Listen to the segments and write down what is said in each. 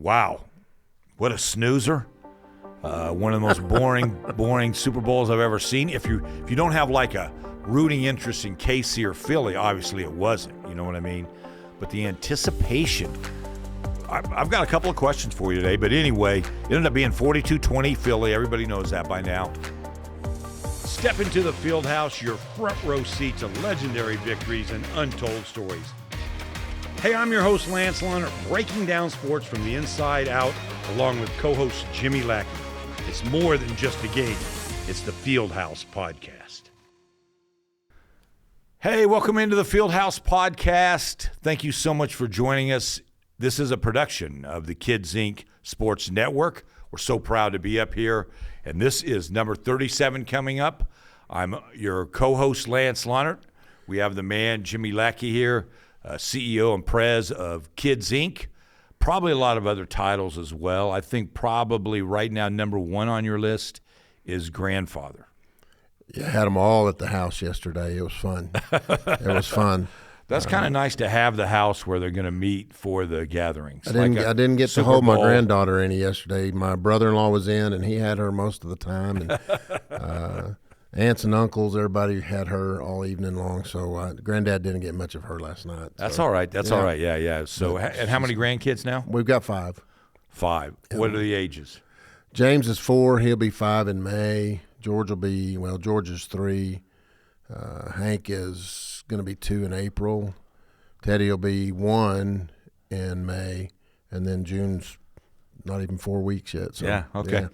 Wow, what a snoozer. One of the most boring Super Bowls I've ever seen. If you don't have like a rooting interest in KC or Philly, obviously it wasn't, you know what I mean? But the anticipation, I've got a couple of questions for you today, but anyway, it ended up being 42-20 Philly. Everybody knows that by now. Step into the Fieldhouse, your front row seat to legendary victories and untold stories. Hey, I'm your host, Lance Leonard, breaking down sports from the inside out, along with co-host Jimmy Lackey. It's more than just a game. It's the Fieldhouse Podcast. Hey, welcome into the Fieldhouse Podcast. Thank you so much for joining us. This is a production of the Kids Inc. Sports Network. We're so proud to be up here, and this is number 37 coming up. I'm your co-host, Lance Leonard. We have the man, Jimmy Lackey here, CEO and Prez of Kids Inc., probably a lot of other titles as well. I think probably right now number one on your list is grandfather. Yeah, I had them all at the house yesterday. It was fun. It was fun. That's kind of nice to have the house where they're going to meet for the gatherings. I didn't get to hold my granddaughter any yesterday. My brother-in-law was in, and he had her most of the time. And aunts and uncles, everybody had her all evening long. So Granddad didn't get much of her last night. That's all right. All right. Yeah. So, and how many grandkids now? We've got 5. 5. What are the ages? James is 4. He'll be 5 in May. George is 3. Hank is going to be 2 in April. Teddy will be 1 in May. And then June's not even 4 weeks yet. So, yeah, okay. Yeah.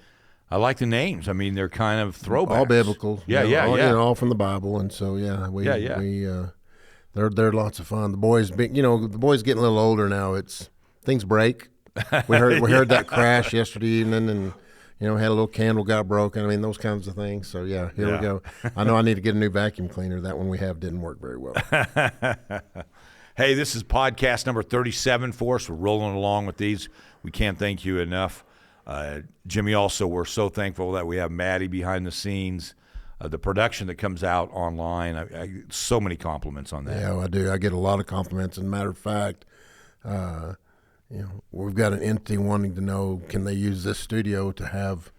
I like the names. I mean, they're kind of throwbacks. All biblical. Yeah. All from the Bible. And so, they're lots of fun. The boys getting a little older now. Things break. We heard that crash yesterday evening, and had a little candle got broken. I mean, those kinds of things. So here we go. I know I need to get a new vacuum cleaner. That one we have didn't work very well. Hey, this is podcast number 37 for us. We're rolling along with these. We can't thank you enough. Jimmy, also, we're so thankful that we have Maddie behind the scenes. The production that comes out online, so many compliments on that. Yeah, I do. I get a lot of compliments. As a matter of fact, we've got an entity wanting to know, can they use this studio to have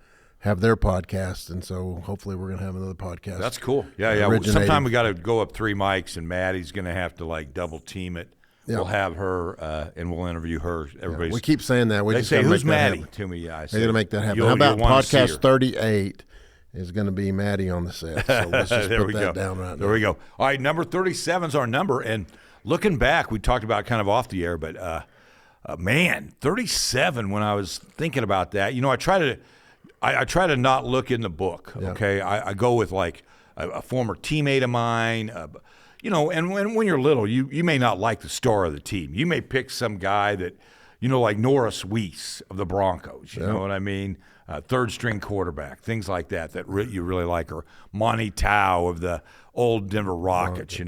their podcast? And so hopefully we're going to have another podcast. That's cool. Yeah. Sometime we got to go up 3 mics, and Maddie's going to have to double team it. Yeah. We'll have her, and we'll interview her. We keep saying that. They say, who's Maddie? To me, yeah. They're going to make that happen. How about podcast 38 is going to be Maddie on the set? So let's just put that down right now. There we go. All right, number 37 is our number. And looking back, we talked about it kind of off the air, but, man, 37, when I was thinking about that, I try to not look in the book, okay? I go with, a former teammate of mine, and when you're little, you may not like the star of the team. You may pick some guy that, like Norris Weiss of the Broncos, you know what I mean? Third-string quarterback, things like that you really like, or Monty Tao of the old Denver Rockets,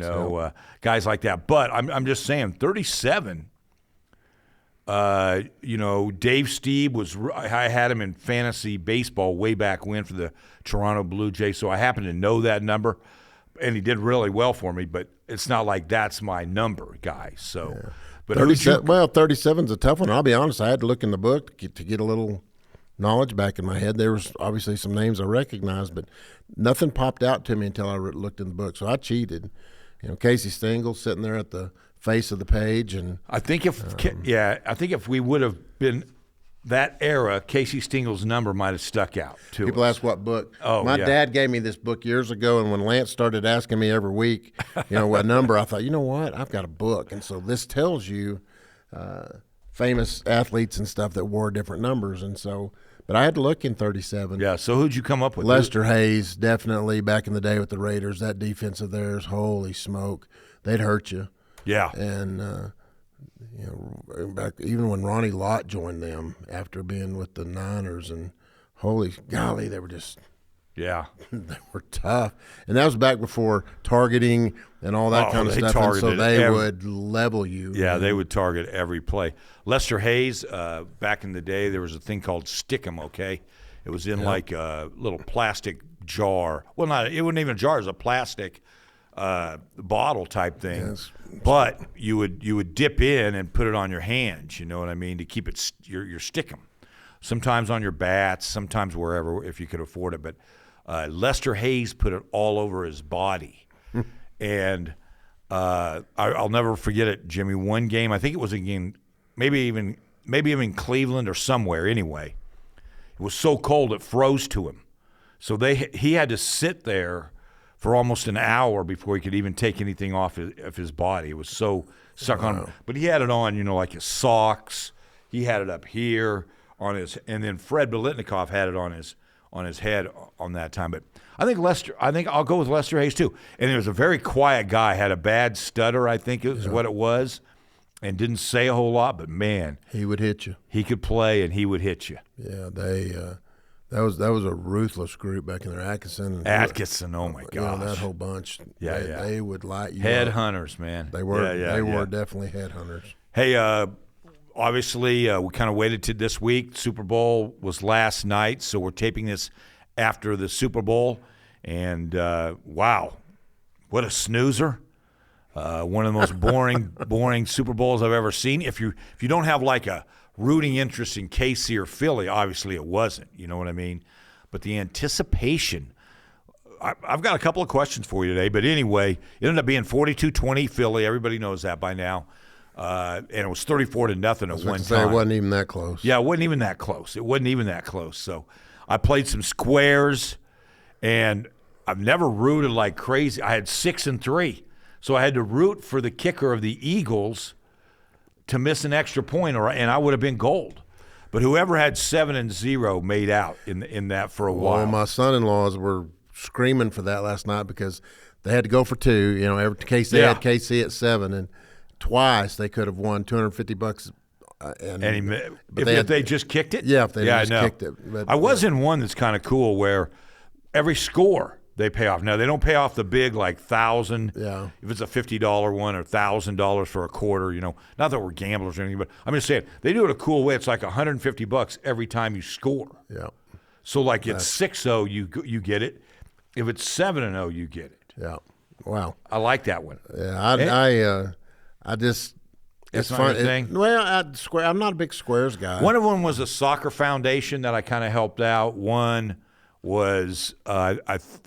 guys like that. But I'm just saying, 37, Dave Stieb I had him in fantasy baseball way back when for the Toronto Blue Jays, so I happen to know that number. And he did really well for me, but it's not like that's my number, guy. So, but 37's a tough one. I'll be honest. I had to look in the book to get a little knowledge back in my head. There was obviously some names I recognized, but nothing popped out to me until I looked in the book. So I cheated. Casey Stengel sitting there at the face of the page, and I think if we would have been that era, Casey Stengel's number might have stuck out to People us. Ask what book. My dad gave me this book years ago, and when Lance started asking me every week, a number, I thought, you know what? I've got a book. And so this tells you famous athletes and stuff that wore different numbers. And so, but I had to look in 37. Yeah, so who'd you come up with? Lester Hayes, definitely back in the day with the Raiders. That defense of theirs, holy smoke, they'd hurt you. Yeah. And, back even when Ronnie Lott joined them after being with the Niners, and holy golly, they were just they were tough. And that was back before targeting and all that kind of stuff. And so they would level you. Yeah, they would target every play. Lester Hayes, back in the day, there was a thing called Stick-'em, okay? It was in like a little plastic jar. Well, it wasn't even a jar. It was a plastic bottle type thing. Yes. But you would dip in and put it on your hands. You know what I mean, to keep it your stick 'em. Sometimes on your bats, sometimes wherever if you could afford it. But Lester Hayes put it all over his body, and I'll never forget it, Jimmy. One game, I think it was a game, maybe even Cleveland or somewhere. Anyway, it was so cold it froze to him, so he had to sit there for almost an hour before he could even take anything off of his body. It was so stuck on him. But he had it on, like his socks. He had it up here on his, and then Fred Biletnikoff had it on his head on that time. But I think I'll go with Lester Hayes too. And he was a very quiet guy, had a bad stutter, I think is what it was, and didn't say a whole lot, but man, he would hit you. He could play and he would hit you. Yeah, that was a ruthless group back in there. Atkinson, oh my gosh. That whole bunch. They would light you head up. Hunters, man. They were definitely head hunters. Hey, obviously, we kind of waited to this week. Super Bowl was last night, so we're taping this after the Super Bowl. And, wow, what a snoozer. One of the most boring Super Bowls I've ever seen. If you don't have like a rooting interest in KC or Philly, obviously it wasn't. You know what I mean? But the anticipation. I've got a couple of questions for you today. But anyway, it ended up being 42-20 Philly. Everybody knows that by now. And it was 34-0 at one time. It wasn't even that close. Yeah, it wasn't even that close. So I played some squares, and I've never rooted like crazy. I had 6-3, so I had to root for the kicker of the Eagles to miss an extra point, and I would have been gold. But whoever had 7-0 made out in that for a while. Well, my son-in-laws were screaming for that last night because they had to go for two. Every case they had KC at 7, and twice they could have won $250. If they just kicked it? Yeah, if they just kicked it. But, I was in one that's kind of cool where every score they pay off. Now, they don't pay off the big, like, 1,000. Yeah. If it's a $50 one or $1,000 for a quarter, Not that we're gamblers or anything, but I'm just saying, they do it a cool way. It's like $150 every time you score. Yeah. So, like, it's 6-0, you get it. If it's 7-0, you get it. Yeah. Wow. I like that one. Yeah, it's not fun. your thing? I'm not a big squares guy. One of them was a soccer foundation that I kind of helped out. One was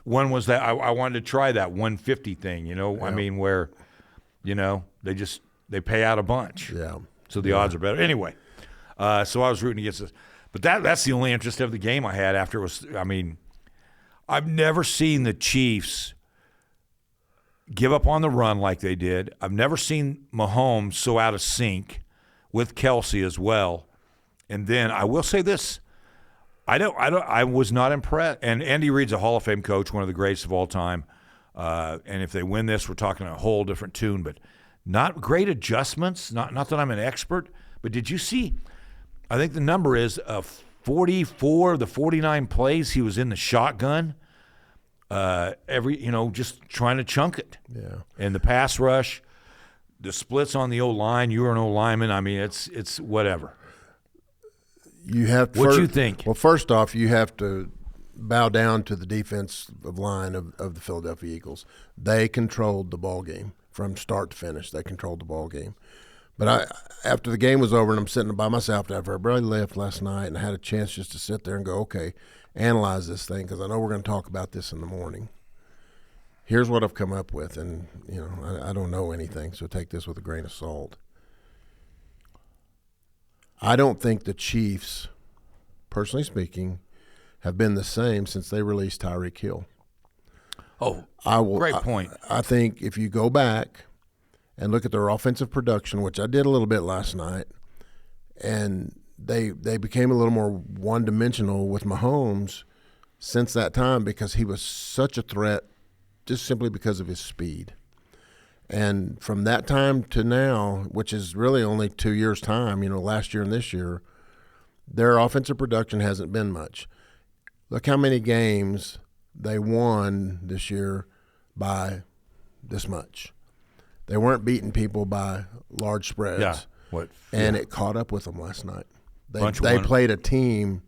one was that I wanted to try that 150 thing. Yeah. I mean, where they pay out a bunch. Yeah. So the odds are better. Anyway, so I was rooting against this, but that's the only interest of the game I had after it was. I mean, I've never seen the Chiefs give up on the run like they did. I've never seen Mahomes so out of sync with Kelsey as well. And then I will say this. I was not impressed. And Andy Reid's a Hall of Fame coach, one of the greatest of all time. And if they win this, we're talking a whole different tune. But not great adjustments. Not that I'm an expert. But did you see, I think the number is 44 of the 49 plays he was in the shotgun. Just trying to chunk it. Yeah. And the pass rush, the splits on the O-line, you were an O-lineman. I mean, it's whatever. You have to. What do you think? Well, first off, you have to bow down to the defensive line of the Philadelphia Eagles. They controlled the ball game from start to finish. They controlled the ball game. But after the game was over and I'm sitting by myself after I barely left last night and I had a chance just to sit there and go, okay, analyze this thing because I know we're going to talk about this in the morning. Here's what I've come up with, and I don't know anything, so take this with a grain of salt. I don't think the Chiefs, personally speaking, have been the same since they released Tyreek Hill. Oh, great point. I think if you go back and look at their offensive production, which I did a little bit last night, and they became a little more one-dimensional with Mahomes since that time because he was such a threat just simply because of his speed. And from that time to now, which is really only 2 years' time, last year and this year, their offensive production hasn't been much. Look how many games they won this year by this much. They weren't beating people by large spreads. Yeah. It caught up with them last night. They played a team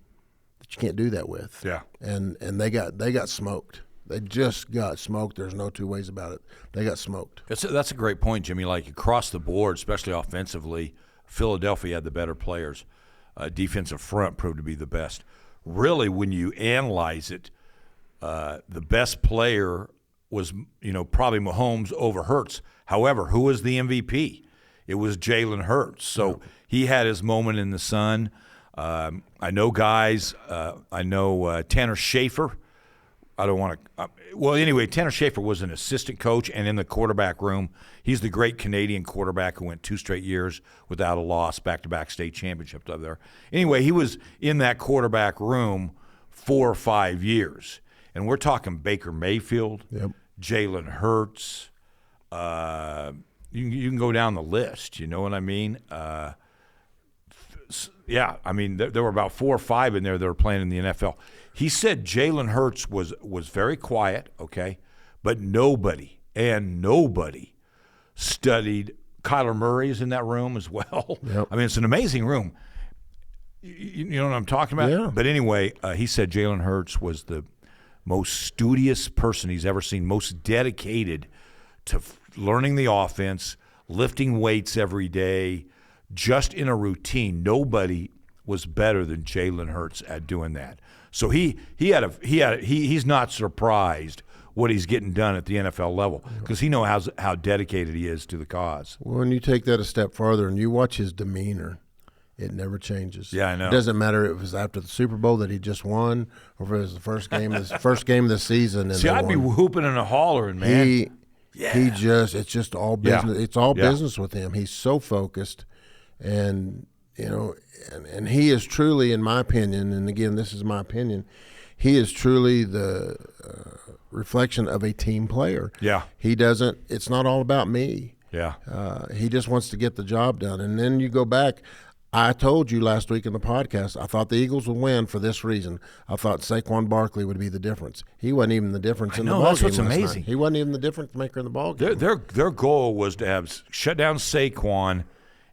that you can't do that with. Yeah. And they got smoked. They just got smoked. There's no two ways about it. They got smoked. That's a great point, Jimmy. Like across the board, especially offensively, Philadelphia had the better players. Defensive front proved to be the best. Really, when you analyze it, the best player was, probably Mahomes over Hurts. However, who was the MVP? It was Jalen Hurts. So he had his moment in the sun. I know guys. I know Tanner Schaefer. I don't want to anyway, Tanner Schaefer was an assistant coach and in the quarterback room. He's the great Canadian quarterback who went 2 straight years without a loss, back-to-back state championships up there. Anyway, he was in that quarterback room 4 or 5 years. And we're talking Baker Mayfield, Jalen Hurts. You can go down the list, you know what I mean? Yeah, I mean, there were about 4 or 5 in there that were playing in the NFL. He said Jalen Hurts was very quiet, okay, but nobody studied. Kyler Murray is in that room as well. Yep. I mean, it's an amazing room. You know what I'm talking about? Yeah. But anyway, he said Jalen Hurts was the most studious person he's ever seen, most dedicated to learning the offense, lifting weights every day, just in a routine. Nobody was better than Jalen Hurts at doing that. So he's not surprised what he's getting done at the NFL level because he knows how dedicated he is to the cause. Well, when you take that a step farther and you watch his demeanor, it never changes. Yeah, I know. It doesn't matter if it was after the Super Bowl that he just won or if it was the first game of the season. And see, I'd be whooping and hollering, man. It's just all business. Yeah. It's all business with him. He's so focused, and and he is truly, in my opinion, and again, this is my opinion, he is truly the reflection of a team player. Yeah. He doesn't. It's not all about me. Yeah. He just wants to get the job done. And then you go back. I told you last week in the podcast, I thought the Eagles would win for this reason. I thought Saquon Barkley would be the difference. He wasn't even the difference in the ball that's game what's last amazing. night. He wasn't even the difference maker in the ball game. Their goal was to have shut down Saquon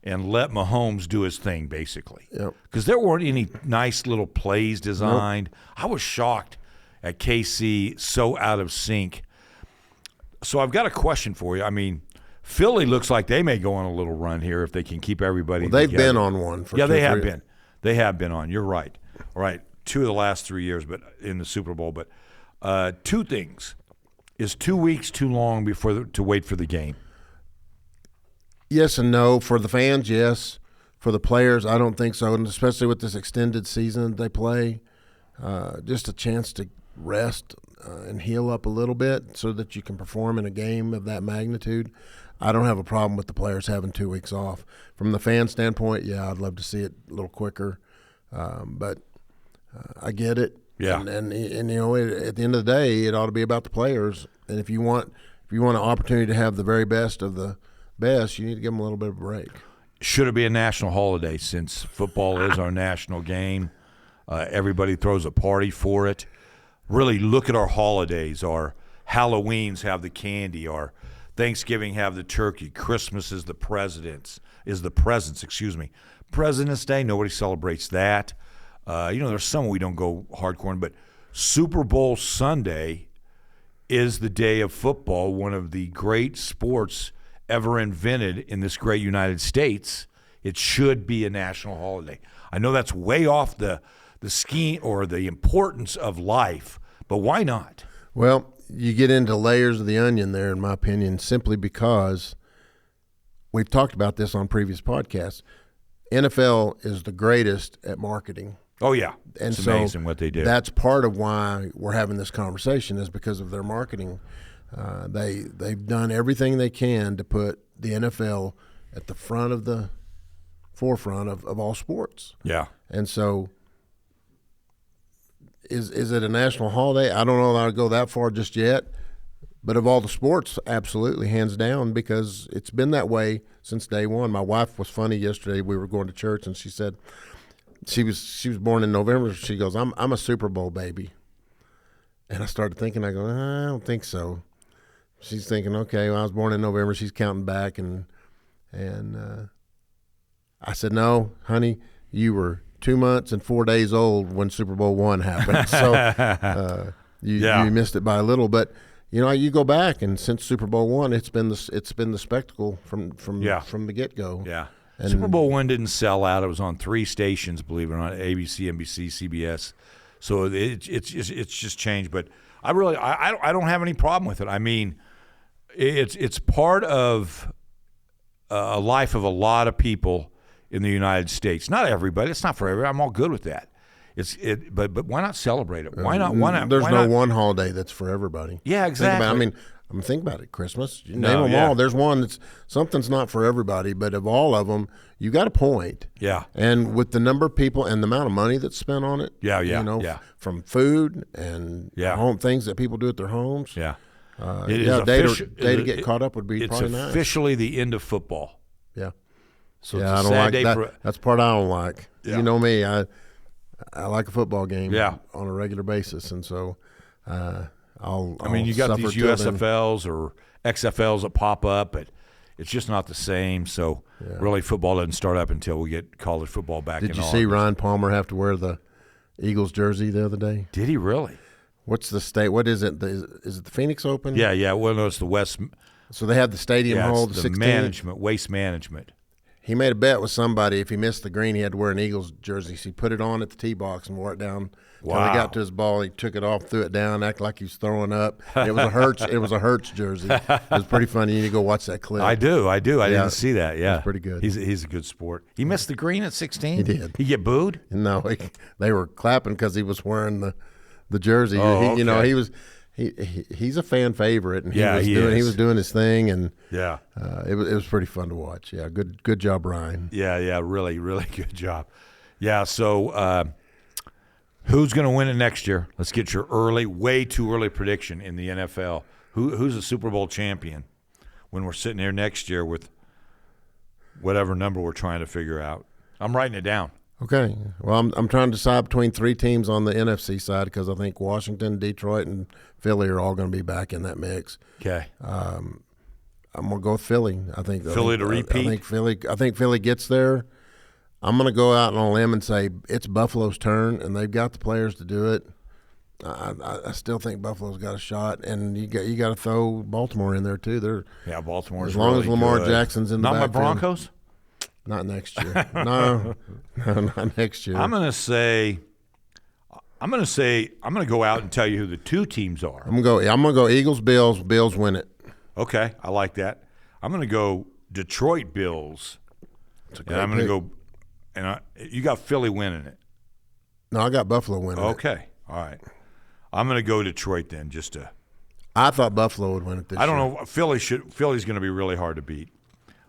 and let Mahomes do his thing, basically. Yep. Because there weren't any nice little plays designed. Nope. I was shocked at KC, so out of sync. So I've got a question for you. I mean, Philly looks like they may go on a little run here if they can keep everybody together. They've been on one for 2 or 3 they have been. They have been on. You're right. All right, 2 of the last 3 years, but in the Super Bowl. But 2 things. Is 2 weeks too long to wait for the game? Yes and no. For the fans, yes. For the players, I don't think so, and especially with this extended season they play, just a chance to rest and heal up a little bit so that you can perform in a game of that magnitude. I don't have a problem with the players having 2 weeks off. From the fan standpoint, yeah, I'd love to see it a little quicker, but I get it. Yeah, and at the end of the day, it ought to be about the players. And if you want an opportunity to have the very best of the best, you need to give them a little bit of a break. Should it be a national holiday since football is our national game? Everybody throws a party for it. Really look at our holidays. Our Halloweens have the candy. Our Thanksgiving have the turkey. Christmas is the presents. President's Day, nobody celebrates that. There's some we don't go hardcore in, but Super Bowl Sunday is the day of football, one of the great sports ever invented in this great United States. It should be a national holiday. I know that's way off the scheme or the importance of life, but why not? Well, you get into layers of the onion there, in my opinion, simply because we've talked about this on previous podcasts. NFL is the greatest at marketing. Oh, yeah. It's amazing what they do. That's part of why we're having this conversation is because of their marketing. They've done everything they can to put the NFL at the forefront of all sports. Yeah. And so is it a national holiday? I don't know that I'd go that far just yet. But of all the sports, absolutely, hands down, because it's been that way since day one. My wife was funny yesterday. We were going to church, and she said she was born in November. She goes, I'm a Super Bowl baby. And I started thinking, I go, I don't think so. She's thinking, okay, well, I was born in November. She's counting back, and I said, no, honey, you were 2 months and 4 days old when Super Bowl I happened. So you missed it by a little. But you go back, and since Super Bowl I, it's been the spectacle from the get go. Yeah. And Super Bowl I didn't sell out. It was on 3 stations, believe it or not: ABC, NBC, CBS. So it's just changed. But I don't have any problem with it. I mean, it's part of a life of a lot of people in the United States. Not everybody. It's not for everybody. I'm all good with that. But why not celebrate it? Why not? There's one holiday that's for everybody. Yeah, exactly. Think about it. Christmas. You name them all. There's one that's something's not for everybody, but of all of them, you got a point. Yeah. And with the number of people and the amount of money that's spent on it. From food and home things that people do at their homes. Yeah. Day to get caught up would be probably nice. It's officially the end of football. Yeah. So I don't like that. That's the part I don't like. Yeah. You know me. I like a football game on a regular basis, and so you got these USFLs or XFLs that pop up, but it's just not the same. So really, football doesn't start up until we get college football back. Did you see Ryan Palmer have to wear the Eagles jersey the other day? Did he really? What's the state? What is it? Is it the Phoenix Open? Yeah. Well, no, it's the West. So they have the stadium hold the 16. Waste management. He made a bet with somebody. If he missed the green, he had to wear an Eagles jersey. So he put it on at the tee box and wore it down. Wow. When he got to his ball, he took it off, threw it down, acted like he was throwing up. It was a Hurts. It was a Hurts jersey. It was pretty funny. You need to go watch that clip. I do. I didn't see that. Yeah, it's pretty good. He's a good sport. He missed the green at 16. He did. He get booed? No, they were clapping because he was wearing the jersey. Oh, okay. He was. He's a fan favorite, and he was doing his thing, and it was pretty fun to watch. Yeah, good job, Ryan. Yeah, really, really good job. Yeah, so who's going to win it next year? Let's get your way too early prediction in the NFL. Who's the Super Bowl champion when we're sitting here next year with whatever number we're trying to figure out? I'm writing it down. Okay. Well, I'm trying to decide between 3 teams on the NFC side because I think Washington, Detroit, and Philly are all going to be back in that mix. Okay. I'm going to go with Philly. I think Philly to repeat. I think Philly gets there. I'm going to go out on a limb and say it's Buffalo's turn, and they've got the players to do it. I still think Buffalo's got a shot, and you got to throw Baltimore in there too. Baltimore's as long really as Lamar good. Jackson's in the backfield. Not my Broncos. Not next year. No, not next year. I'm going to go out and tell you who the 2 teams are. I'm going to go Eagles, Bills. Bills win it. Okay, I like that. I'm going to go Detroit Bills. And I'm going to go you got Philly winning it. No, I got Buffalo winning it. Okay. All right. I'm going to go Detroit then I thought Buffalo would win it this year. I don't know. Philly's going to be really hard to beat.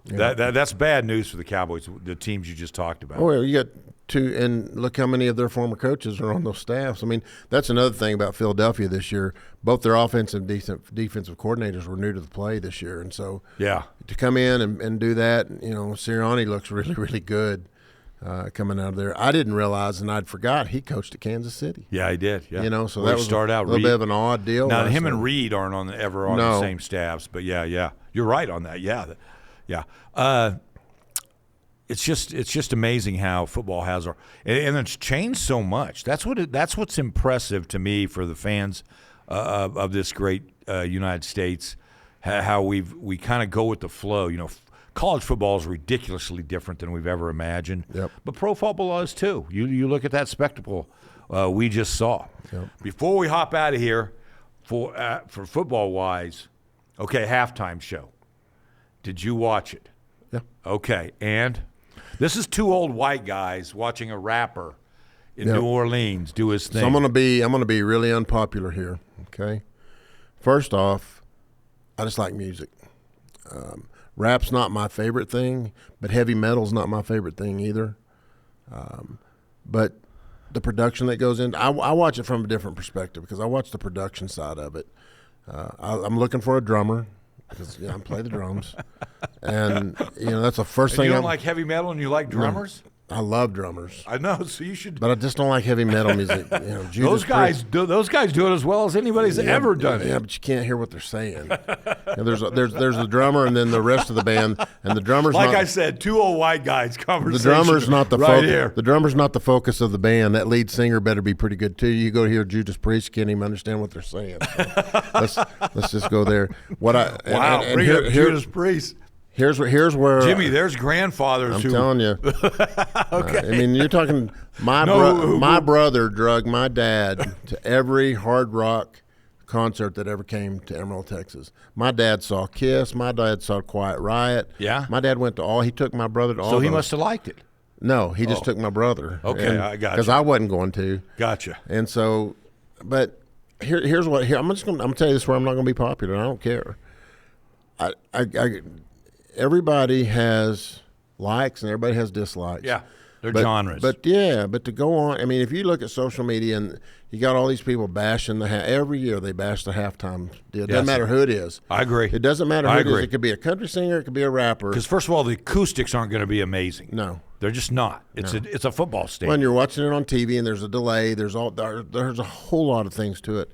Yeah. That's bad news for the Cowboys, the teams you just talked about. Oh, you got 2, and look how many of their former coaches are on those staffs. I mean, that's another thing about Philadelphia this year. Both their offensive and defensive coordinators were new to the play this year, and so to come in and do that, Sirianni looks really, really good coming out of there. I didn't realize, and I'd forgot, he coached at Kansas City. Yeah, he did. Yeah, so that was a little bit of an odd deal. Now, him and Reed aren't ever on the same staffs, but yeah, you're right on that. Yeah. It's just amazing how football has and it's changed so much. That's what's impressive to me for the fans of this great United States. How we kind of go with the flow. College football is ridiculously different than we've ever imagined. Yep. But pro football is too. You look at that spectacle we just saw. Yep. Before we hop out of here for football wise, okay, halftime show. Did you watch it? Yeah. Okay, and this is 2 old white guys watching a rapper in New Orleans do his thing. So I'm gonna be really unpopular here. Okay. First off, I just like music. Rap's not my favorite thing, but heavy metal's not my favorite thing either. But the production that goes in, I watch it from a different perspective because I watch the production side of it. I'm looking for a drummer. Because I play the drums, and that's the first thing. You don't like heavy metal, and you like drummers? I love drummers. I know, so you should. But I just don't like heavy metal music. Those guys do it as well as anybody's ever done it. Yeah, but you can't hear what they're saying. There's the drummer and then the rest of the band, and the drummer's like I said, 2 old white guys conversation. The drummer's not the here. The drummer's not the focus of the band. That lead singer better be pretty good too. You go hear Judas Priest, can't even understand what they're saying. So let's just go there. Judas Priest. Here's where Jimmy, there's grandfathers. I'm telling you. Okay. I mean, you're talking. My brother drug my dad to every hard rock concert that ever came to Emerald, Texas. My dad saw Kiss. My dad saw Quiet Riot. Yeah. My dad went to all. He took my brother to all. So he must have liked it. No, he just took my brother. Okay, I got you. Because I wasn't going to. Gotcha. And so, but here's what. I'm gonna tell you this where I'm not going to be popular. I don't care. Everybody has likes and everybody has dislikes. Yeah, they're genres. But to go on, I mean, if you look at social media and you got all these people bashing every year they bash the halftime deal. It doesn't matter who it is. I agree. It doesn't matter who it is. It could be a country singer. It could be a rapper. Because first of all, the acoustics aren't going to be amazing. No. They're just not. It's a football stadium. When you're watching it on TV and there's a delay, there's a whole lot of things to it.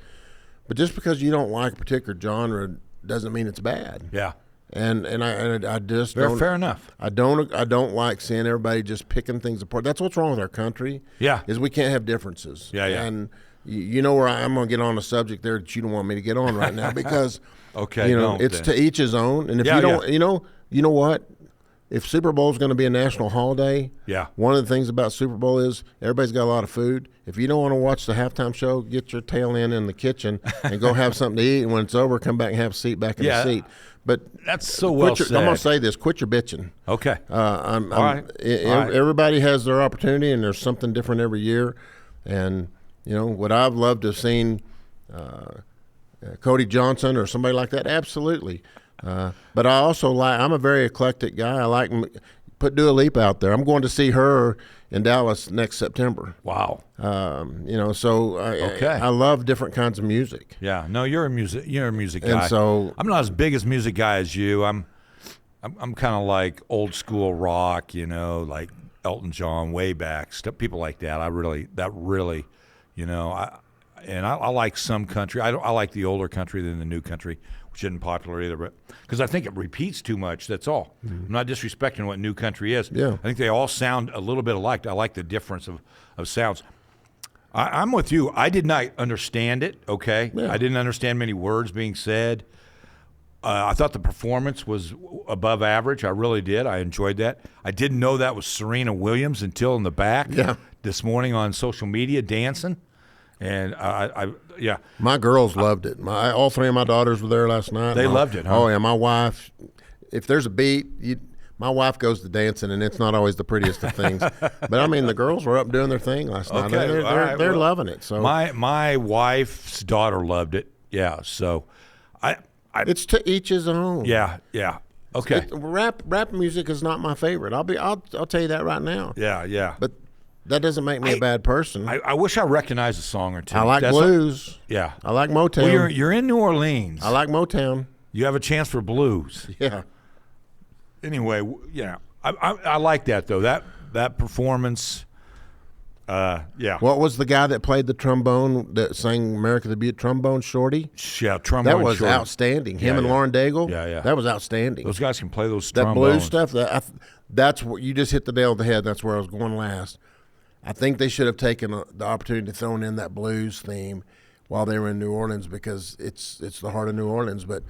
But just because you don't like a particular genre doesn't mean it's bad. Yeah. And I just don't. Fair enough. I don't like seeing everybody just picking things apart. That's what's wrong with our country. Yeah. Is we can't have differences. Yeah. And you know where I'm going to get on a subject there that you don't want me to get on right now because okay, it's to each his own. And if you don't, you know what? If Super Bowl is going to be a national holiday, one of the things about Super Bowl is everybody's got a lot of food. If you don't want to watch the halftime show, get your tail in the kitchen and go have something to eat. And when it's over, come back and have a seat back in the seat. But that's so well said. I'm going to say this: quit your bitching. Okay. All right. Everybody has their opportunity, and there's something different every year. And would I've loved to have seen Cody Johnson or somebody like that? Absolutely. But I also I'm a very eclectic guy. I like put Dua Lipa out there. I'm going to see her in Dallas next September. Wow. So I love different kinds of music. Yeah. No, you're a music guy. And so I'm not as big as music guy as you. I'm kind of like old school rock, like Elton John, way back, people like that. I like some country. I like the older country than the new country, which isn't popular either, but because I think it repeats too much. That's all. I'm not disrespecting what new country is. Yeah. I think they all sound a little bit alike. I like the difference of sounds. I'm with you. I did not understand it. Okay, I didn't understand many words being said. I thought the performance was above average. I really did. I enjoyed that. I didn't know that was Serena Williams until in the back this morning on social media dancing. And my girls loved it. All 3 of my daughters were there last night. They loved it, huh? Oh yeah, my wife. If there's a beat, my wife goes to dancing, and it's not always the prettiest of things. But I mean, the girls were up doing their thing last night. They're loving it. So my wife's daughter loved it. Yeah. So it's to each his own. Yeah. Okay. Rap music is not my favorite. I'll tell you that right now. Yeah. But that doesn't make me a bad person. I wish I recognized a song or two. I like blues. Yeah. I like Motown. Well, you're in New Orleans. I like Motown. You have a chance for blues. Yeah. Anyway, I like that though. That performance. What was the guy that played the trombone that sang "America the Beautiful"? Trombone Shorty. Yeah, trombone. That was Shorty. Outstanding. Him and Lauren Daigle. Yeah. That was outstanding. Those guys can play those that trombones. blues stuff. That's what you just hit the nail on the head. That's where I was going last. I think they should have taken the opportunity to throw in that blues theme while they were in New Orleans because it's the heart of New Orleans. But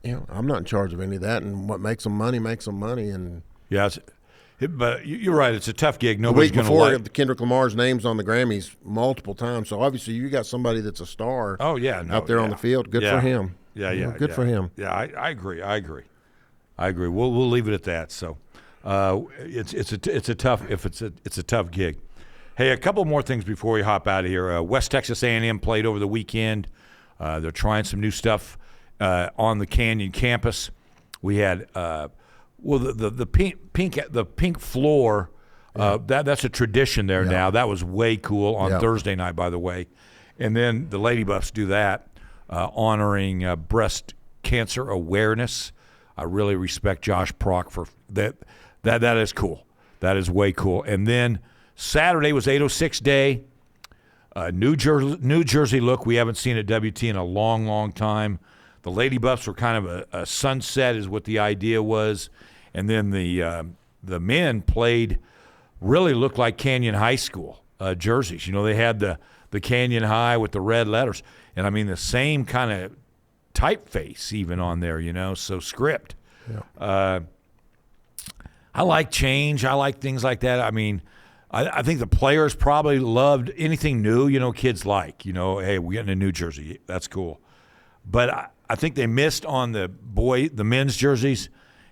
I'm not in charge of any of that, and what makes them money makes them money. And but you're right. It's a tough gig. The week before, Kendrick Lamar's name's on the Grammys multiple times. So obviously, you got somebody that's a star. Oh yeah, out there on the field. Good for him. Good for him. Yeah, I agree. We'll leave it at that. So it's a tough gig. Hey, a couple more things before we hop out of here. West Texas A&M played over the weekend. They're trying some new stuff on the Canyon campus. We had the pink floor. That's a tradition there now. That was way cool on Thursday night, by the way. And then the Lady Buffs do that, honoring breast cancer awareness. I really respect Josh Prock for that. That is cool. That is way cool. And then Saturday was 806 Day. New Jersey look we haven't seen at WT in a long, long time. The Lady Buffs were kind of a sunset is what the idea was. And then the men played really looked like Canyon High School jerseys. They had the Canyon High with the red letters. And, I mean, the same kind of typeface even on there, so script. Yeah. I like change. I like things like that. I mean, I think the players probably loved anything new, kids like. Hey, we're getting a new jersey. That's cool. But I think they missed on the men's jerseys,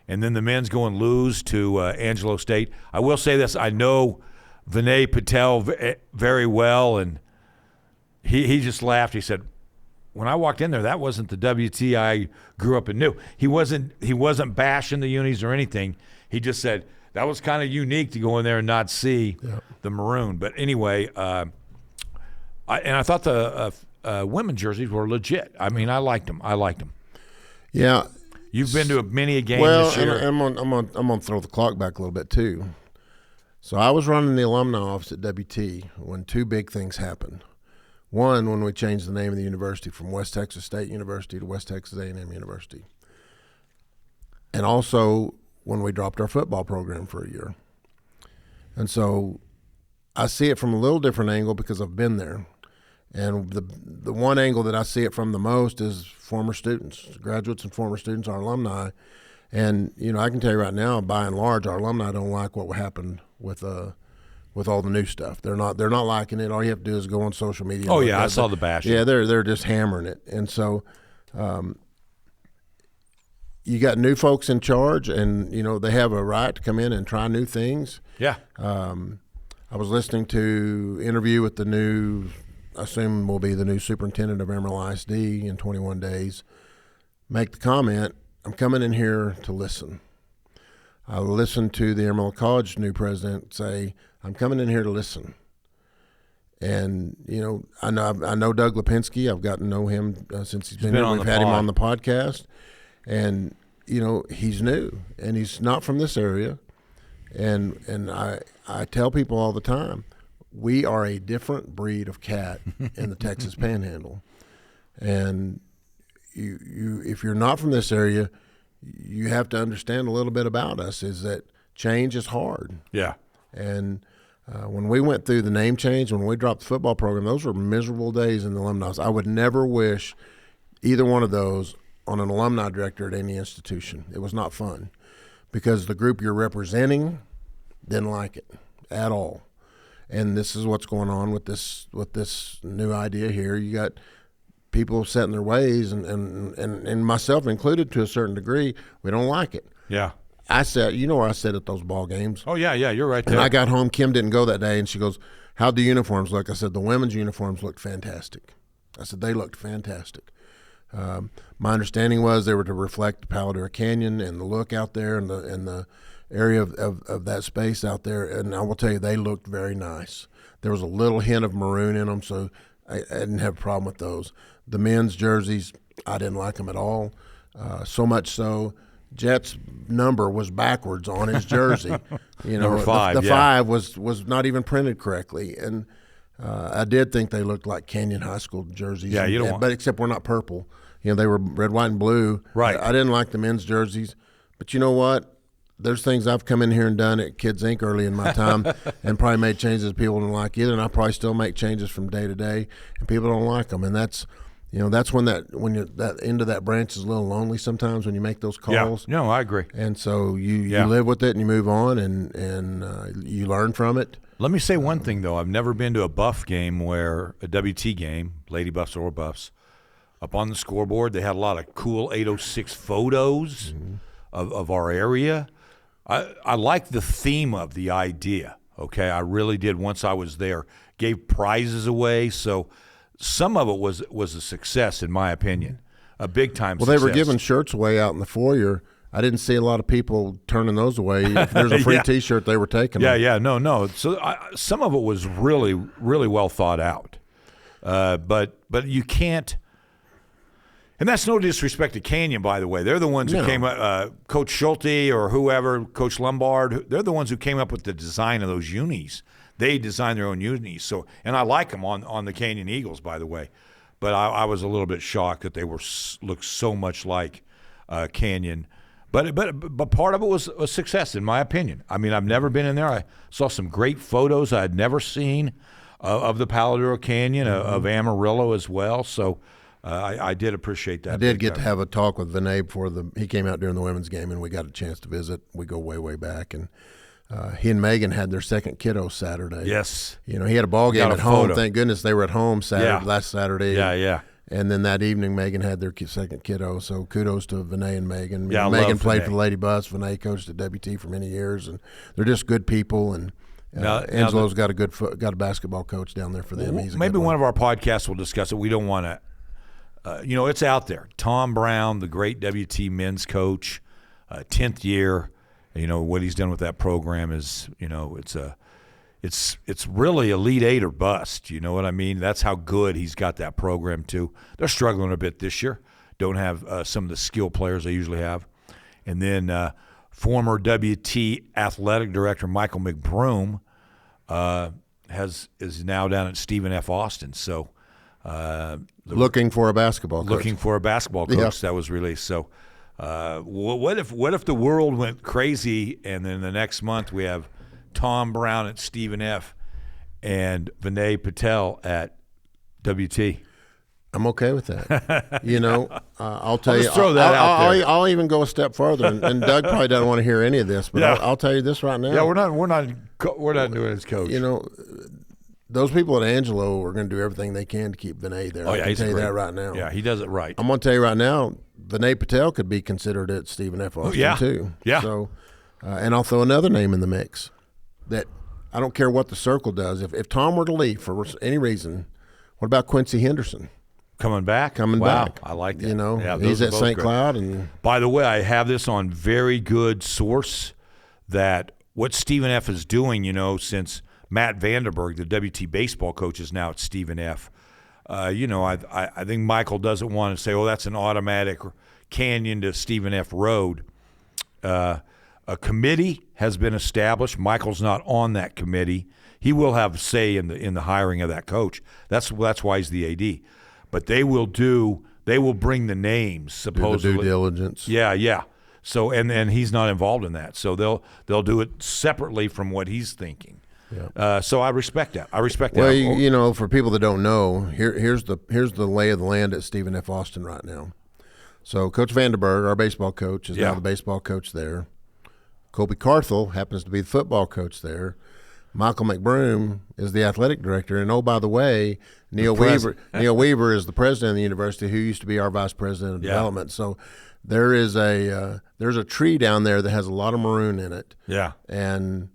and then the men's going lose to Angelo State. I will say this. I know Vinay Patel very well, and he just laughed. He said, when I walked in there, that wasn't the WT I grew up and knew. He wasn't bashing the unis or anything. He just said that was kind of unique to go in there and not see the maroon. But anyway, I thought the women's jerseys were legit. I mean, I liked them. Yeah. You've been to many a game well, this year. I'm gonna throw the clock back a little bit too. So I was running the alumni office at WT when two big things happened. One, when we changed the name of the university from West Texas State University to West Texas A&M University. And also when we dropped our football program for a year. And so I see it from a little different angle because I've been there. And the one angle that I see it from the most is former students, graduates and former students, our alumni. And, I can tell you right now, by and large, our alumni don't like what happened with all the new stuff. They're not liking it. All you have to do is go on social media. Oh yeah, I saw the bashing. Yeah, they're just hammering it. And so you got new folks in charge, and they have a right to come in and try new things. Yeah. I was listening to interview with the new, I assume will be the new superintendent of Emerald ISD in 21 days. Make the comment, I'm coming in here to listen. I listened to the Emerald College new president say, I'm coming in here to listen. And, I know Doug Lipinski. I've gotten to know him since he's been here. We've had him on the podcast. And, he's new, and he's not from this area. And I tell people all the time, we are a different breed of cat in the Texas Panhandle. And you if you're not from this area, you have to understand a little bit about us, is that change is hard. Yeah. And when we went through the name change, when we dropped the football program, those were miserable days in the alumni. I would never wish either one of those on an alumni director at any institution. It was not fun because the group you're representing didn't like it at all. And this is what's going on with this new idea here. You got people set in their ways, and myself included to a certain degree. We don't like it. Yeah. I said, where I sat at those ball games. Oh, yeah, you're right there. And I got home. Kim didn't go that day, and she goes, how'd the uniforms look? I said, the women's uniforms looked fantastic. I said, they looked fantastic. My understanding was they were to reflect the Palo Duro Canyon and the look out there and the area of that space out there. And I will tell you, they looked very nice. There was a little hint of maroon in them, so I didn't have a problem with those. The men's jerseys, I didn't like them at all. So much so, Jet's number was backwards on his jersey. Number 5. The 5 was not even printed correctly, and I did think they looked like Canyon High School jerseys. Yeah, you don't want. But except we're not purple. They were red, white, and blue. Right. I didn't like the men's jerseys, but you know what? There's things I've come in here and done at Kids Inc. early in my time, and probably made changes people don't like either, and I probably still make changes from day to day, and people don't like them, and that's. That's when that end of that branch is a little lonely sometimes when you make those calls. Yeah, no, I agree. And so you live with it and you move on and you learn from it. Let me say one thing, though. I've never been to a Buff game where a WT game, Lady Buffs or Buffs, up on the scoreboard, they had a lot of cool 806 photos of our area. I like the theme of the idea, okay? I really did once I was there. Gave prizes away, so – some of it was a success, in my opinion, a big-time success. Well, they were giving shirts away out in the foyer. I didn't see a lot of people turning those away. If there's a free T-shirt, they were taking them. Yeah, no. So some of it was really, really well thought out. But you can't And that's no disrespect to Canyon, by the way. They're the ones who came up, Coach Schulte or whoever, Coach Lombard, they're the ones who came up with the design of those unis. They designed their own unis. So, and I like them on the Canyon Eagles, by the way. But I was a little bit shocked that they looked so much like Canyon. But part of it was a success, in my opinion. I mean, I've never been in there. I saw some great photos I had never seen of the Palo Duro Canyon, of Amarillo as well. So I did appreciate that. I did get to have a talk with Vinay before he came out during the women's game, and we got a chance to visit. We go way, way back. And he and Megan had their second kiddo Saturday. Yes. He had a ball game at home. Thank goodness they were at home last Saturday. Yeah. And then that evening, Megan had their second kiddo. So kudos to Vinay and Megan. Yeah, Megan played for the Lady Bus. Vinay coached at WT for many years, and they're just good people. And Angelo's got a basketball coach down there for them. Maybe one of our podcasts will discuss it. We don't want to. It's out there. Tom Brown, the great WT men's coach, 10th year. What he's done with that program is, it's really Elite Eight or bust. You know what I mean? That's how good he's got that program too. They're struggling a bit this year. Don't have some of the skill players they usually have. And then former WT athletic director Michael McBroom is now down at Stephen F. Austin. So looking for a basketball coach. That was released. So what if the world went crazy and then the next month we have Tom Brown at Stephen F. and Vinay Patel at WT? I'm okay with that. I'll tell you. Throw that out there. I'll even go a step further, and Doug probably doesn't want to hear any of this, but I'll tell you this right now. Yeah, we're not doing his coach. Those people at Angelo are going to do everything they can to keep Vinay there. I can tell you that right now. Yeah, he does it right. I'm going to tell you right now, Vinay Patel could be considered at Stephen F. Austin too. Yeah. So, and I'll throw another name in the mix. That I don't care what the circle does. If Tom were to leave for any reason, what about Quincy Henderson? Coming back. I like that. He's at St. Cloud. And by the way, I have this on very good source that what Stephen F. is doing, since Matt Vanderberg, the WT baseball coach, is now at Stephen F. I think Michael doesn't want to say, that's an automatic Canyon to Stephen F. Road. A committee has been established. Michael's not on that committee. He will have say in the hiring of that coach. That's why he's the AD. But they will bring the names, supposedly. Do the due diligence. Yeah. So and he's not involved in that. So they'll do it separately from what he's thinking. Yeah. So I respect that. Well, for people that don't know, here's the lay of the land at Stephen F. Austin right now. So Coach Vanderberg, our baseball coach, is now the baseball coach there. Colby Carthel happens to be the football coach there. Michael McBroom is the athletic director, and by the way, Neil Weaver is the president of the university, who used to be our vice president of development. So there's a tree down there that has a lot of maroon in it. Yeah, and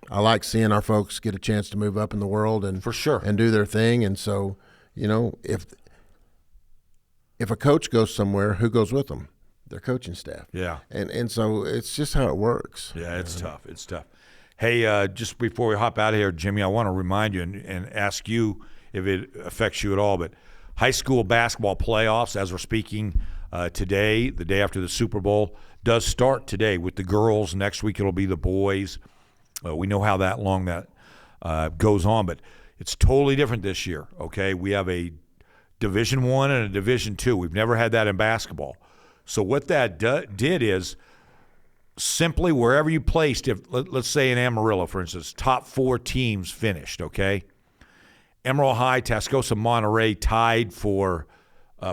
I like seeing our folks get a chance to move up in the world and for sure and do their thing. And so if a coach goes somewhere, who goes with them? Their coaching staff. Yeah, and so it's just how it works. Yeah, it's tough. It's tough. Hey, just before we hop out of here, Jimmy, I want to remind you and ask you if it affects you at all, but high school basketball playoffs, as we're speaking today, the day after the Super Bowl, does start today with the girls. Next week it'll be the boys. We know how long that goes on, but it's totally different this year, okay? We have a Division I and a Division II. We've never had that in basketball. So what that did is simply wherever you placed, if let's say in Amarillo, for instance, top 4 teams finished, okay? Emerald High, Tascosa, Monterey tied for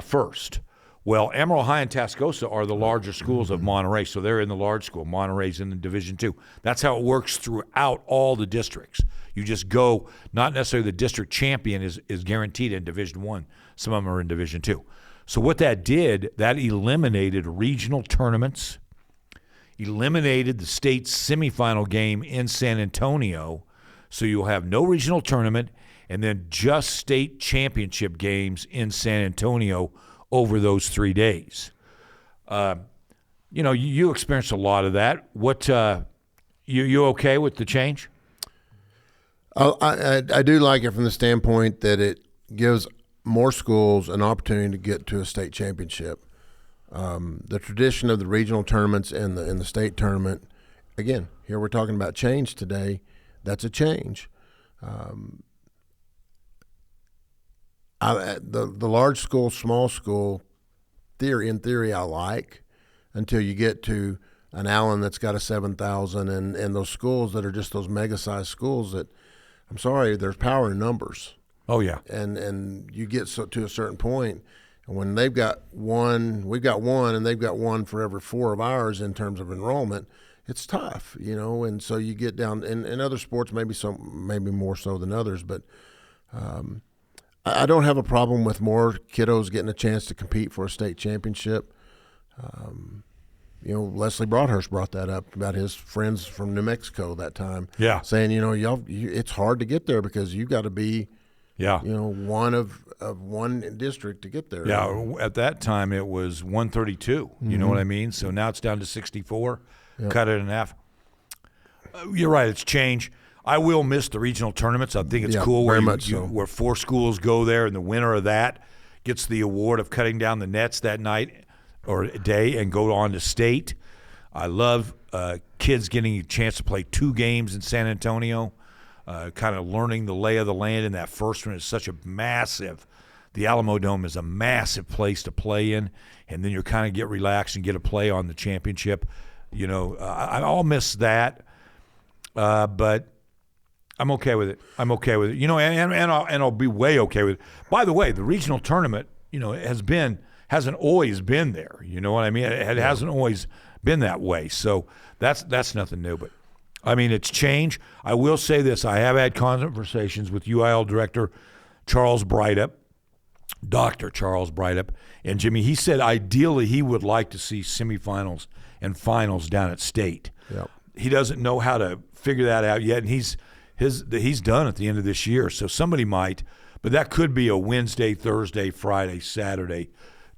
first. Well, Emerald High and Tascosa are the larger schools of Monterey, so they're in the large school. Monterey's in the Division II. That's how it works throughout all the districts. You just go, not necessarily the district champion is guaranteed in Division I. Some of them are in Division II. So what that did, that eliminated regional tournaments, eliminated the state semifinal game in San Antonio, so you'll have no regional tournament and then just state championship games in San Antonio over those 3 days. You experienced a lot of that. What you okay with the change? I do like it from the standpoint that it gives more schools an opportunity to get to a state championship. The tradition of the regional tournaments and the state tournament, again, here we're talking about change today. That's a change. The large school, small school in theory, I like, until you get to an Allen that's got a 7,000 and those schools that are just those mega-sized schools that, I'm sorry, there's power in numbers. Oh, yeah. And you get to a certain point, and when they've got one, we've got one, and they've got one for every 4 of ours in terms of enrollment, it's tough, and so you get down in other sports, maybe more so than others, but I don't have a problem with more kiddos getting a chance to compete for a state championship. Leslie Broadhurst brought that up about his friends from New Mexico that time. Yeah. Saying, it's hard to get there because you've got to be, one of one district to get there. Yeah. At that time, it was 132. You know what I mean? So now it's down to 64. Yep. Cut it in half. You're right. It's changed. I will miss the regional tournaments. I think it's cool where 4 schools go there, and the winner of that gets the award of cutting down the nets that night or day and go on to state. I love kids getting a chance to play 2 games in San Antonio, kind of learning the lay of the land in that first one. Is such a massive – the Alamo Dome is a massive place to play in, and then you kind of get relaxed and get a play on the championship. I'll miss that, but I'm okay with it. And I'll be way okay with it. By the way, the regional tournament, hasn't always been there. You know what I mean? It hasn't always been that way. So that's nothing new. But I mean, it's changed. I will say this: I have had conversations with UIL director Charles Breithaupt, Dr. Charles Breithaupt, and Jimmy. He said ideally he would like to see semifinals and finals down at state. Yep. He doesn't know how to figure that out yet, and he's done at the end of this year. So somebody might, but that could be a Wednesday, Thursday, Friday, Saturday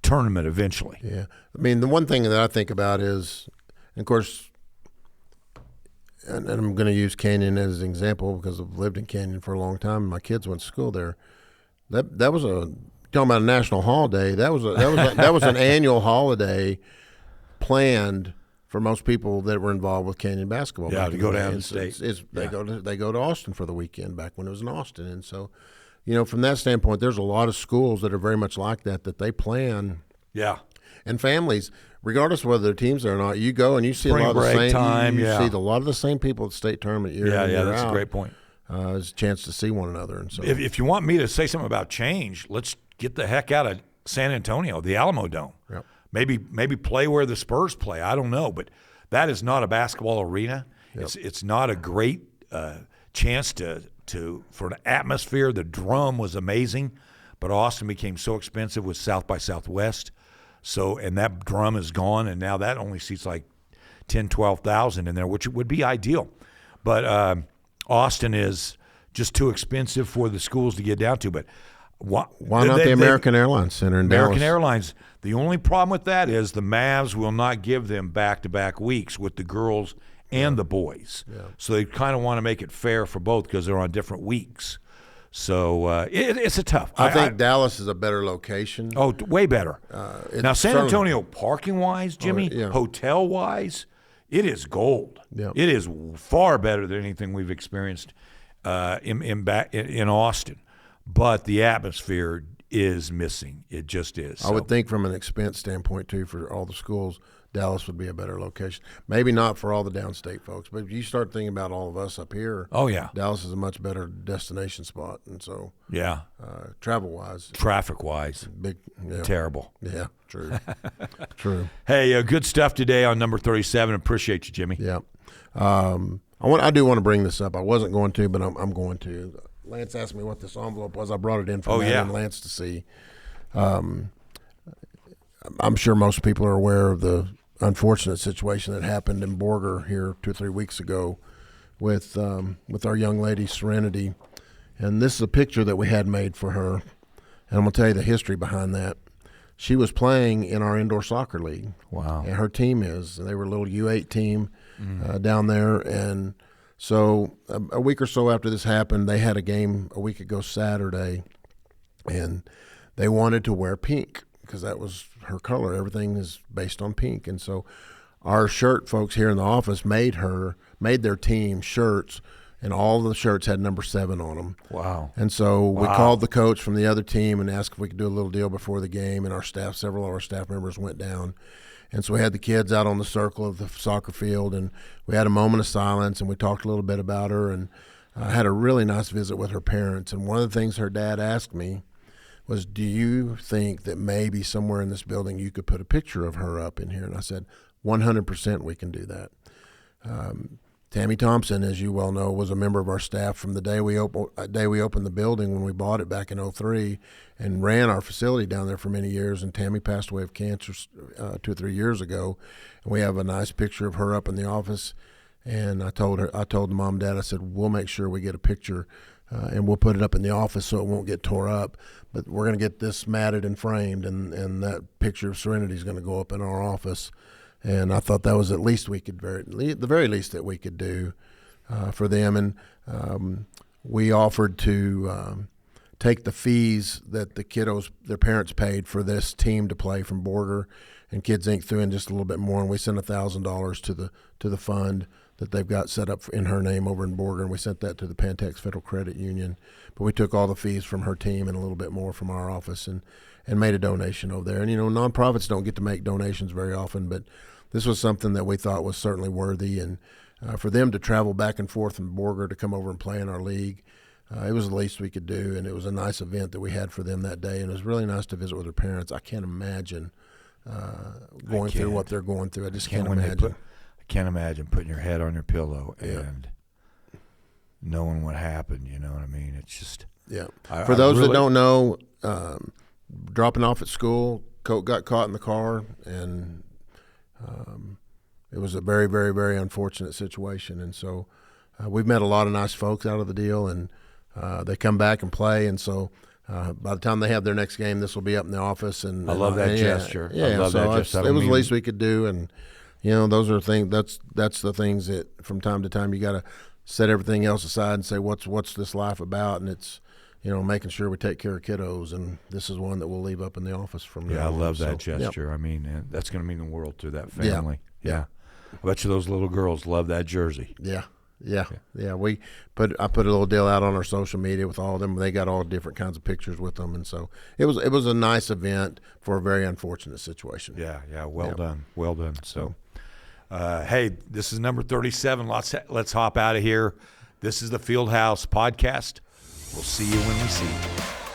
tournament eventually. Yeah. I mean, the one thing that I think about is, of course, and I'm going to use Canyon as an example because I've lived in Canyon for a long time and my kids went to school there. That was talking about a national holiday. That was an annual holiday planned for most people that were involved with Canyon basketball. Yeah, to go down to state. They go to Austin for the weekend back when it was in Austin. And so, from that standpoint, there's a lot of schools that are very much like that they plan. Yeah. And families, regardless of whether their teams are or not, you go and you see Spring a lot of the same time, you see a lot of the same people at the state tournament year in, year out. That's a great point. It's a chance to see one another. And so if you want me to say something about change, let's get the heck out of San Antonio, the Alamo Dome. Yep. Maybe play where the Spurs play. I don't know, but that is not a basketball arena. Yep. It's not a great chance for an atmosphere. The drum was amazing, but Austin became so expensive with South by Southwest. So, and that drum is gone, and now that only seats like 10, 12,000 in there, which would be ideal. But Austin is just too expensive for the schools to get down to. But why not the American Airlines Center in Dallas? American Airlines. The only problem with that is the Mavs will not give them back-to-back weeks with the girls and the boys. Yeah. So they kind of want to make it fair for both because they're on different weeks. So it's a tough. I think Dallas is a better location. Oh, way better. Now, San Antonio, parking-wise, Jimmy, hotel-wise, it is gold. Yeah. It is far better than anything we've experienced in Austin. But the atmosphere is missing. It just is. I would think from an expense standpoint, too, for all the schools, Dallas would be a better location. Maybe not for all the downstate folks, but if you start thinking about all of us up here, Dallas is a much better destination spot. And so, travel-wise. Traffic-wise. Terrible. Yeah, true. True. Hey, good stuff today on number 37. Appreciate you, Jimmy. Yeah. I do want to bring this up. I wasn't going to, but I'm going to. Lance asked me what this envelope was. I brought it in for Matt and Lance to see. I'm sure most people are aware of the unfortunate situation that happened in Borger here 2 or 3 weeks ago with our young lady, Serenity. And this is a picture that we had made for her. And I'm going to tell you the history behind that. She was playing in our indoor soccer league. Wow. And her team they were a little U8 team down there. And so a week or so after this happened, they had a game a week ago Saturday, and they wanted to wear pink because that was her color. Everything is based on pink. And so our shirt folks here in the office made their team shirts, and all the shirts had number 7 on them. Wow. And so we called the coach from the other team and asked if we could do a little deal before the game, and several of our staff members went down. And so we had the kids out on the circle of the soccer field, and we had a moment of silence, and we talked a little bit about her, and I had a really nice visit with her parents. And one of the things her dad asked me was, do you think that maybe somewhere in this building you could put a picture of her up in here? And I said, 100% we can do that. Tammy Thompson, as you well know, was a member of our staff from the day we opened the building when we bought it back in 2003, and ran our facility down there for many years. And Tammy passed away of cancer 2 or 3 years ago, and we have a nice picture of her up in the office. And I told the mom and dad, I said, we'll make sure we get a picture, and we'll put it up in the office so it won't get tore up. But we're going to get this matted and framed, and that picture of Serenity is going to go up in our office. And I thought that was at least the very least that we could do for them. And we offered to take the fees that their parents paid for this team to play from Borger and Kids Inc. threw in just a little bit more, and we sent $1,000 to the fund that they've got set up in her name over in Borger, and we sent that to the Pantex Federal Credit Union. But we took all the fees from her team and a little bit more from our office, and made a donation over there. And, nonprofits don't get to make donations very often, but this was something that we thought was certainly worthy. And for them to travel back and forth from Borger to come over and play in our league, it was the least we could do. And it was a nice event that we had for them that day. And it was really nice to visit with their parents. I can't imagine going through what they're going through. I just can't imagine. I can't imagine putting your head on your pillow and knowing what happened. You know what I mean? It's just For those that don't know, dropping off at school, Colt got caught in the car, and it was a very, very, very unfortunate situation. And so we've met a lot of nice folks out of the deal, and they come back and play. And so by the time they have their next game, this will be up in the office. And I love that gesture. Yeah, I love that gesture. It was the least we could do. And those are things. That's the things that from time to time you got to set everything else aside and say, what's this life about? And it's making sure we take care of kiddos, and this is one that we'll leave up in the office from now on. I love that gesture. Yep. I mean, that's going to mean the world to that family. Yeah. I bet you those little girls love that jersey. Yeah. I put a little deal out on our social media with all of them. They got all different kinds of pictures with them, and so it was a nice event for a very unfortunate situation. Yeah. Well done. So, hey, this is number 37. Let's hop out of here. This is the Fieldhouse Podcast. We'll see you when we see you.